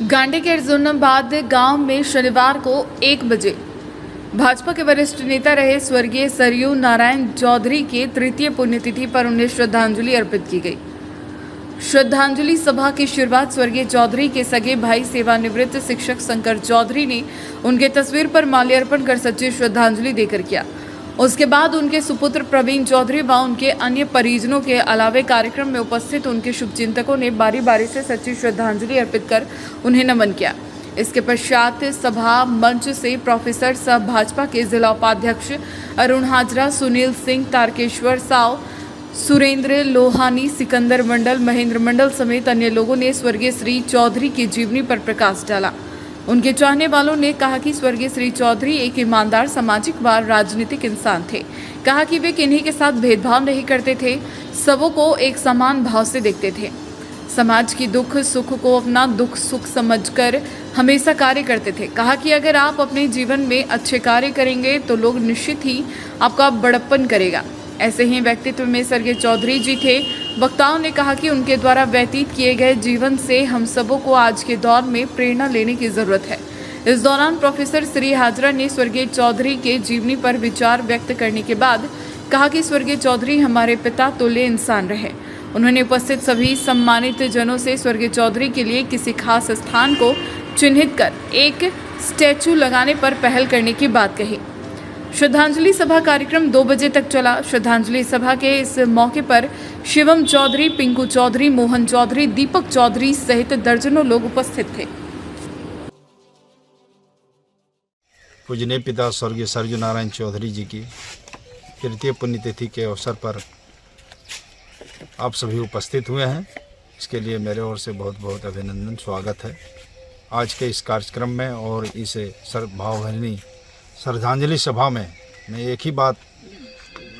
गांडी के अर्जुनाबाद गांव में शनिवार को 1 बजे भाजपा के वरिष्ठ नेता रहे स्वर्गीय सरयू नारायण चौधरी के तृतीय पुण्यतिथि पर उन्हें श्रद्धांजलि अर्पित की गई। श्रद्धांजलि सभा की शुरुआत स्वर्गीय चौधरी के सगे भाई सेवानिवृत्त शिक्षक शंकर चौधरी ने उनके तस्वीर पर माल्यार्पण कर सच्ची श्रद्धांजलि देकर किया। उसके बाद उनके सुपुत्र प्रवीण चौधरी व उनके अन्य परिजनों के अलावे कार्यक्रम में उपस्थित उनके शुभचिंतकों ने बारी बारी से सच्ची श्रद्धांजलि अर्पित कर उन्हें नमन किया। इसके पश्चात सभा मंच से प्रोफेसर सह भाजपा के जिला उपाध्यक्ष अरुण हाजरा, सुनील सिंह, तारकेश्वर साव, सुरेंद्र लोहानी, सिकंदर मंडल, महेंद्र मंडल समेत अन्य लोगों ने स्वर्गीय श्री चौधरी की जीवनी पर प्रकाश डाला। उनके चाहने वालों ने कहा कि स्वर्गीय श्री चौधरी एक ईमानदार, सामाजिक व राजनीतिक इंसान थे। कहा कि वे किन्हीं के साथ भेदभाव नहीं करते थे, सबों को एक समान भाव से देखते थे। समाज की दुख सुख को अपना दुख सुख समझकर हमेशा कार्य करते थे। कहा कि अगर आप अपने जीवन में अच्छे कार्य करेंगे तो लोग निश्चित ही आपका बड़प्पन करेगा। ऐसे ही व्यक्तित्व में स्वर्गीय चौधरी जी थे। वक्ताओं ने कहा कि उनके द्वारा व्यतीत किए गए जीवन से हम सबों को आज के दौर में प्रेरणा लेने की जरूरत है। इस दौरान प्रोफेसर श्री हाजरा ने स्वर्गीय चौधरी के जीवनी पर विचार व्यक्त करने के बाद कहा कि स्वर्गीय चौधरी हमारे पिता तुल्य इंसान रहे। उन्होंने उपस्थित सभी सम्मानित जनों से स्वर्गीय चौधरी के लिए किसी खास स्थान को चिन्हित कर एक स्टैचू लगाने पर पहल करने की बात कही। श्रद्धांजलि सभा कार्यक्रम 2 बजे तक चला। श्रद्धांजलि सभा के इस मौके पर शिवम चौधरी, पिंकू चौधरी, मोहन चौधरी, दीपक चौधरी सहित दर्जनों लोग उपस्थित थे। पूजनीय पिता स्वर्गीय सरयू नारायण चौधरी जी की तृतीय पुण्यतिथि के अवसर पर आप सभी उपस्थित हुए हैं। इसके लिए मेरे ओर से बहुत बहुत अभिनंदन, स्वागत है आज के इस कार्यक्रम में। और इस भावभीनी श्रद्धांजलि सभा में मैं एक ही बात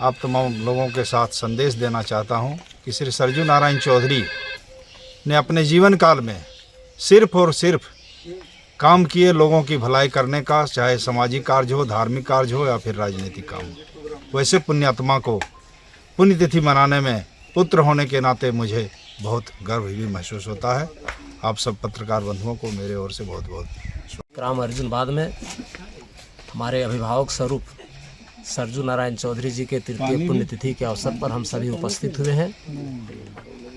आप तमाम लोगों के साथ संदेश देना चाहता हूं कि श्री सरयू नारायण चौधरी ने अपने जीवन काल में सिर्फ और सिर्फ काम किए लोगों की भलाई करने का, चाहे सामाजिक कार्य हो, धार्मिक कार्य हो या फिर राजनीतिक काम हो। वैसे पुण्यात्मा को पुण्यतिथि मनाने में पुत्र होने के नाते मुझे बहुत गर्व भी महसूस होता है। आप सब पत्रकार बंधुओं को मेरे ओर से बहुत बहुत ग्राम अर्जुनाबाद में हमारे अभिभावक स्वरूप सरयू नारायण चौधरी जी के तृतीय पुण्यतिथि के अवसर पर हम सभी उपस्थित हुए हैं।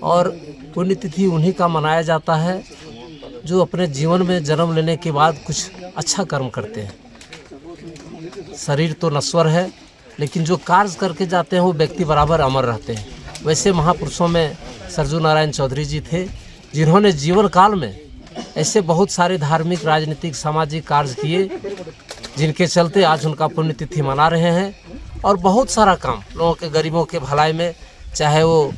और पुण्यतिथि उन्हीं का मनाया जाता है जो अपने जीवन में जन्म लेने के बाद कुछ अच्छा कर्म करते हैं। शरीर तो नश्वर है, लेकिन जो कार्य करके जाते हैं वो व्यक्ति बराबर अमर रहते हैं। वैसे महापुरुषों में सरयू नारायण चौधरी जी थे, जिन्होंने जीवन काल में ऐसे बहुत सारे धार्मिक, राजनीतिक, सामाजिक कार्य किए, जिनके चलते आज उनका पुण्यतिथि मना रहे हैं। और बहुत सारा काम लोगों के, गरीबों के भलाई में, चाहे वो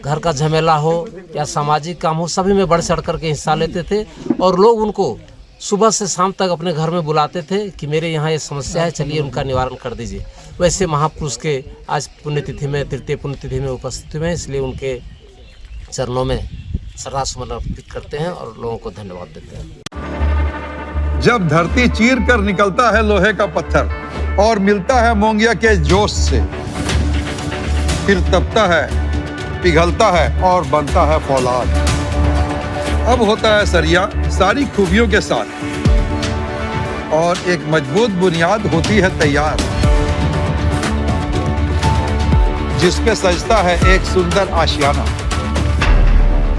घर का झमेला हो या सामाजिक काम हो, सभी में बढ़ चढ़ कर के हिस्सा लेते थे। और लोग उनको सुबह से शाम तक अपने घर में बुलाते थे कि मेरे यहाँ ये समस्या है, चलिए उनका निवारण कर दीजिए। वैसे महापुरुष के आज पुण्यतिथि में, तृतीय पुण्यतिथि में उपस्थित हुए हैं, इसलिए उनके चरणों में श्रद्धासुमन अर्पित करते हैं और लोगों को धन्यवाद देते हैं। जब धरती चीर कर निकलता है लोहे का पत्थर और मिलता है मोंगिया के जोश से, फिर तपता है, पिघलता है और बनता है फौलाद। अब होता है सरिया सारी खूबियों के साथ और एक मजबूत बुनियाद होती है तैयार, जिस पे सजता है एक सुंदर आशियाना।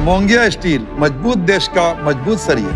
मोंगिया स्टील, मजबूत देश का मजबूत सरिया।